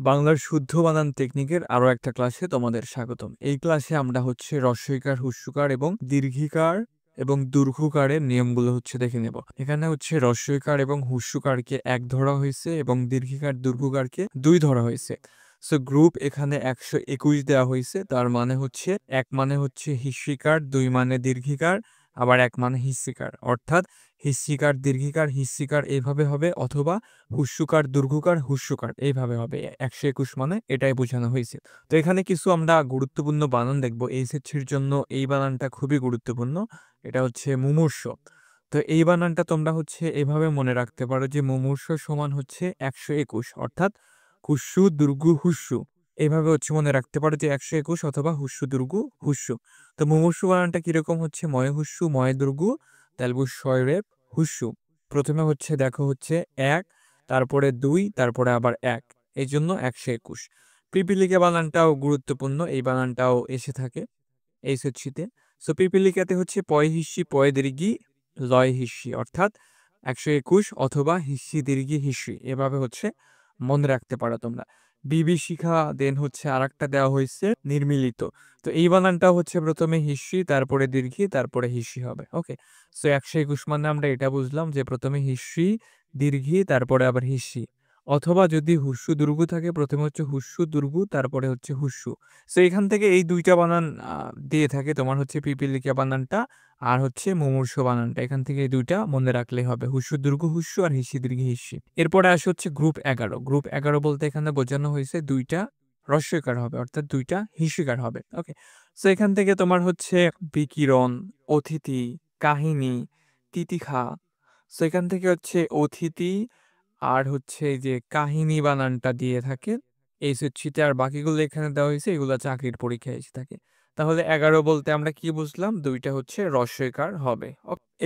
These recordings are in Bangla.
বাংলার শুদ্ধ বানান টেকনিকের আরো একটা ক্লাসে তোমাদের স্বাগতম। এই ক্লাসে আমরা হচ্ছে হ্রস্বইকার, হ্রস্বকার এবং দীর্ঘিকার এবং দীর্ঘকারের নিয়মগুলো হচ্ছে দেখে নেব। এখানে হচ্ছে হ্রস্বইকার এবং হ্রস্বকারকে ১ ধরা হয়েছে এবং দীর্ঘিকার, দীর্ঘকারকে ২ ধরা হয়েছে। সো গ্রুপ এখানে ১২১ দেওয়া হয়েছে। তার মানে হচ্ছে ১ মানে হচ্ছে হ্রস্বইকার, ২ মানে দীর্ঘিকার, আবার ১ মানে হ্রস্বইকার। অর্থাৎ হ্রস্বইকার, দীর্ঘিকার, হ্রস্বইকার এইভাবে হবে, অথবা হুস্যকার, দীর্ঘকার, হুস্যকার এইভাবে হবে। ১২১ মানে এটাই বোঝানো হয়েছে। তো এখানে কিছু আমরা গুরুত্বপূর্ণ বানান দেখব। এইচএসসির জন্য এই বানানটা খুবই গুরুত্বপূর্ণ। এটা হচ্ছে মুমূর্ষ। তো এই বানানটা তোমরা হচ্ছে এভাবে মনে রাখতে পারো যে মুমূর্ষ সমান হচ্ছে ১২১, অর্থাৎ হুস্যু, দীর্ঘ, হুস্যু। এভাবে হচ্ছে মনে রাখতে পারো যে ১২১ অথবা হুস্যু, দীর্ঘ, হুস্যু। তো মুমূর্ষু বানানটা কিরকম হচ্ছে? ময় হুস্যু, ময় দীর্ঘ, তেলবু শয় রেপ, হুস্যু। প্রথমে হচ্ছে দেখো হচ্ছে ১, তারপরে ২, তারপরে আবার ১। এই জন্য ১২১। পিপীলিকা বানানটাও গুরুত্বপূর্ণ। এই বানানটাও এসে থাকে এইচএসসিতে। সো পিপীলিকাতে হচ্ছে পয় হিস্যি, পয় দীর্ঘি, লয় হিস্যি, অর্থাৎ ১২১ অথবা হিস্যি, দীর্ঘি, হিস্যি। এভাবে হচ্ছে মনে রাখতে পারো তোমরা। বিভীষিকা দেন হচ্ছে আরেকটা দেওয়া হয়েছে নির্মিলিত। তো এই বানানটাও হচ্ছে প্রথমে হিস্যি, তারপরে দীর্ঘি, তারপরে হিস্যি হবে। ওকে। সো ১২১ মানে আমরা এটা বুঝলাম যে প্রথমে হিস্যি, দীর্ঘি, তারপরে আবার হিস্যি। অথবা যদি হুস্যু দুর্ঘ থাকে, প্রথমে হচ্ছে হুস্যু দুর্ঘ, তারপরে হচ্ছে হুস্যু। সো এখান থেকে এই ২ টা বানান দিয়ে থাকে। তোমার হচ্ছে পিপীলিকা বানানটা আর হচ্ছে মুমূর্ষু বানানটা। এখান থেকে এই ২ টা মনে রাখলেই হবে। হুস্যু দীর্ঘ হুস্যু আর হিস্যি দীর্ঘ হিস্যি। এরপরে আসে হচ্ছে গ্রুপ ১১। গ্রুপ ১১ বলতে এখানে বোঝানো হয়েছে ২ টা হ্রস্বইকার হবে, অর্থাৎ ২ টা হ্রস্বইকার হবে। ওকে। সো এখান থেকে তোমার হচ্ছে বিকিরণ, অতিথি, কাহিনী, তিতিক্ষা। সো এখান থেকে হচ্ছে অতিথি আর হচ্ছে এই যে কাহিনী বানানটা দিয়ে থাকে এইচএসসিতে, আর বাকিগুলো এখানে দেওয়া হয়েছে, এগুলো চাকরির পরীক্ষায় এসে থাকে। তাহলে ১১ বলতে আমরা কি বুঝলাম? ২ টা হচ্ছে হ্রস্বইকার হবে।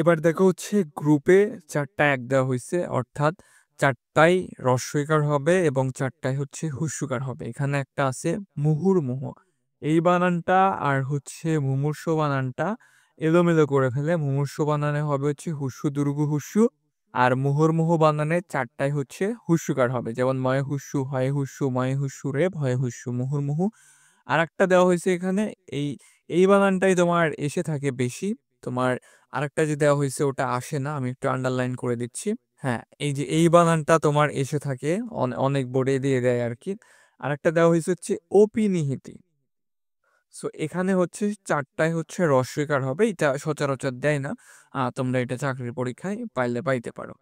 এবার দেখো হচ্ছে গ্রুপে ৪ টা ১ দেওয়া হয়েছে, অর্থাৎ ৪ টাই হ্রস্বইকার হবে এবং ৪ টাই হচ্ছে হ্রস্বকার হবে। এখানে একটা আছে মুহুর্মুহু। এই বানানটা আর হচ্ছে মুমূর্ষ বানানটা এলোমেলো করে ফেলে। মুমূর্ষ বানানে হবে হচ্ছে হুস্যু দীর্ঘ হুস্যু, আর মুহুর্মুহু বানানে ৪ টাই হচ্ছে হুস্যকার হবে। যেমন ময় হুস্যু, হয়ে হুস্যু, ময়ে হুস্যু, রেপ, হয়ে হুস্যু, মুহুর্মুহু। আরেকটা দেওয়া হয়েছে এখানে, এই এই বানানটাই তোমার এসে থাকে বেশি। তোমার আরেকটা যে দেওয়া হয়েছে ওটা আসে না, আমি একটু আন্ডারলাইন করে দিচ্ছি। হ্যাঁ, এই যে এই বানানটা তোমার এসে থাকে, অনেক বোর্ডে দিয়ে দেয় আরকি। আরেকটা দেওয়া হয়েছে হচ্ছে অপিনিহিতি। সো এখানে হচ্ছে ৪ টাই হচ্ছে হ্রস্বইকার হবে। এটা সচরাচর দেয় না। তোমরা এটা চাকরির পরীক্ষায় পাইলে পাইতে পারো।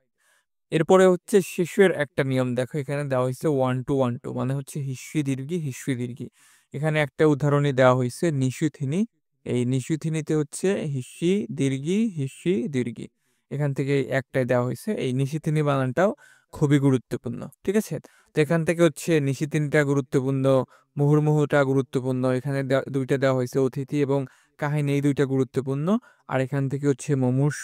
এরপরে হচ্ছে শেষের একটা নিয়ম দেখো, এখানে দেওয়া হয়েছে 1 to 1 2, মানে হচ্ছে হিস্যি দীর্ঘি, হিস্যি দীর্ঘি। এখানে একটা উদাহরণই দেওয়া হয়েছে নিশিথিনী। এই নিশিথিনীতে হচ্ছে হিস্যি দীর্ঘি, হিস্যি দীর্ঘি। এখান থেকে একটাই দেওয়া হয়েছে। এই নিশিথিনী বানানটাও খুবই গুরুত্বপূর্ণ। ঠিক আছে? তো এখান থেকে হচ্ছে নিশিথিনীটা গুরুত্বপূর্ণ, মুহুর্মুহুটা গুরুত্বপূর্ণ। এখানে ২ টা দেওয়া হয়েছে অতিথি এবং কাহিনী, এই ২ টা গুরুত্বপূর্ণ। আর এখান থেকে হচ্ছে মুমূর্ষ,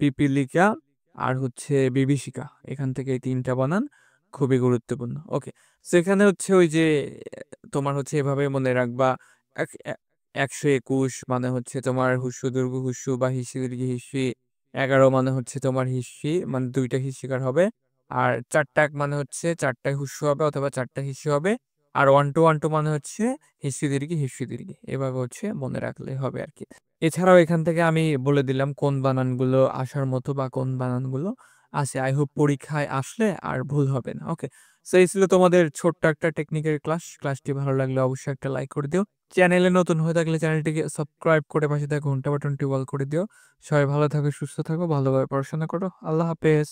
পিপীলিকা আর হচ্ছে বিভীষিকা। এখান থেকে এই ৩ টা বানান খুবই গুরুত্বপূর্ণ। ওকে। সো এখানে হচ্ছে ওই যে তোমার হচ্ছে এভাবে মনে রাখবা, এক এ ১২১ মানে হচ্ছে তোমার হুস্যু দীর্ঘ হুস্যু বা হিস্যি দীর্ঘ হিস্যি। ১১ মানে হচ্ছে তোমার হিস্যি, মানে ২ টা হিস্যিকার হবে। আর ৪ টা ১ মানে হচ্ছে ৪ টাই হুস্যু হবে অথবা ৪ টা হিস্যি হবে। আর 1 to 1 2 মানে হচ্ছে হিস্যি দীর্ঘি, হিস্যি দীর্ঘি। এভাবে হচ্ছে মনে রাখলেই হবে আরকি। এছাড়াও এখান থেকে আমি বলে দিলাম কোন বানানগুলো আসার মতো বা কোন বানানগুলো আছে। আই হোপ পরীক্ষায় আসলে আর ভুল হবে না। ওকে। সো এই ছিল তোমাদের ছোট্ট একটা টেকনিকের ক্লাস। ক্লাসটি ভালো লাগলে অবশ্যই একটা লাইক করে দিও। চ্যানেলে নতুন হয়ে থাকলে চ্যানেলটিকে সাবস্ক্রাইব করে পাশে থাকা ঘন্টা বাটনটি অল করে দিও। সবাই ভালো থাকো, সুস্থ থাকো, ভালোভাবে পড়াশোনা করো। আল্লাহ হাফেজ।